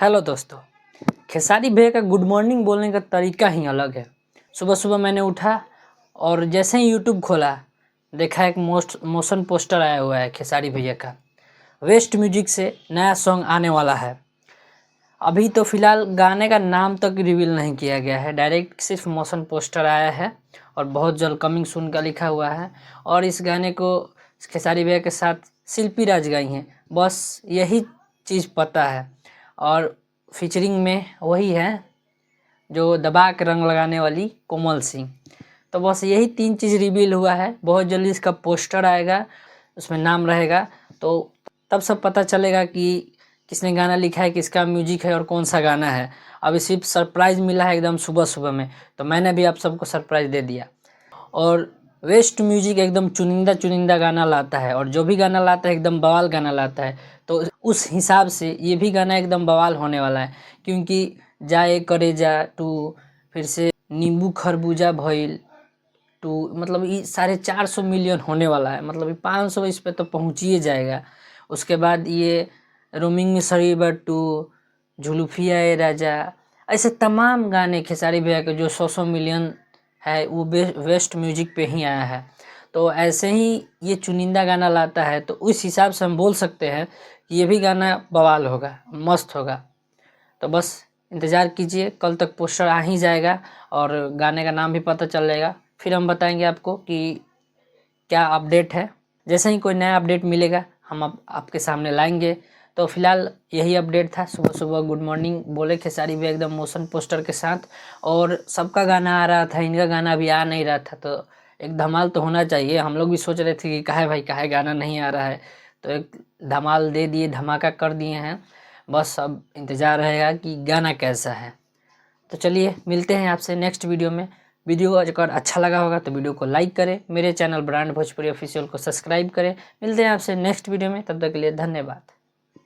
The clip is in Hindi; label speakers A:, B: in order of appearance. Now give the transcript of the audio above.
A: हेलो दोस्तों, खेसारी भैया का गुड मॉर्निंग बोलने का तरीका ही अलग है। सुबह सुबह मैंने उठा और जैसे ही यूट्यूब खोला देखा एक मोशन पोस्टर आया हुआ है खेसारी भैया का। वेस्ट म्यूजिक से नया सॉन्ग आने वाला है। अभी तो फ़िलहाल गाने का नाम तक रिवील नहीं किया गया है, डायरेक्ट सिर्फ मोशन पोस्टर आया है और बहुत जल्द कमिंग सून का लिखा हुआ है। और इस गाने को खेसारी भैया के साथ शिल्पी राज गाई हैं, बस यही चीज़ पता है। और फीचरिंग में वही है जो दबा के रंग लगाने वाली कोमल सिंह। तो बस यही 3 चीज़ रिवील हुआ है। बहुत जल्दी इसका पोस्टर आएगा, उसमें नाम रहेगा, तो तब सब पता चलेगा कि किसने गाना लिखा है, किसका म्यूजिक है और कौन सा गाना है। अभी सिर्फ सरप्राइज़ मिला है एकदम सुबह सुबह में, तो मैंने भी आप सबको सरप्राइज़ दे दिया। और वेस्ट म्यूजिक एकदम चुनिंदा गाना लाता है, और जो भी गाना लाता है एकदम बवाल गाना लाता है। तो उस हिसाब से ये भी गाना एकदम बवाल होने वाला है, क्योंकि जाए करेजा टू, फिर से नींबू खरबूजा भइल टू, मतलब ये 450 मिलियन होने वाला है। मतलब ये 500 इस पे तो पहुँच ही जाएगा। उसके बाद ये रोमिंग में सरीबर टू, झुलुफिया ए राजा, ऐसे तमाम गाने खेसारी भैया के जो 100 मिलियन है वो वेस्ट म्यूजिक पे ही आया है। तो ऐसे ही ये चुनिंदा गाना लाता है, तो उस हिसाब से हम बोल सकते हैं कि ये भी गाना बवाल होगा, मस्त होगा। तो बस इंतज़ार कीजिए, कल तक पोस्टर आ ही जाएगा और गाने का नाम भी पता चल जाएगा। फिर हम बताएंगे आपको कि क्या अपडेट है। जैसे ही कोई नया अपडेट मिलेगा हम आपके सामने लाएंगे। तो फिलहाल यही अपडेट था। सुबह सुबह गुड मॉर्निंग बोले खेसारी भी एकदम मोशन पोस्टर के साथ, और सबका गाना आ रहा था, इनका गाना अभी आ नहीं रहा था। तो एक धमाल तो होना चाहिए। हम लोग भी सोच रहे थे कि काहे भाई काहे गाना नहीं आ रहा है, तो एक धमाल दे दिए, धमाका कर दिए हैं। बस अब इंतज़ार रहेगा कि गाना कैसा है। तो चलिए मिलते हैं आपसे नेक्स्ट वीडियो में। वीडियो अगर अच्छा लगा होगा तो वीडियो को लाइक करें, मेरे चैनल ब्रांड भोजपुरी ऑफिशियल को सब्सक्राइब करें। मिलते हैं आपसे नेक्स्ट वीडियो में, तब तक के लिए धन्यवाद।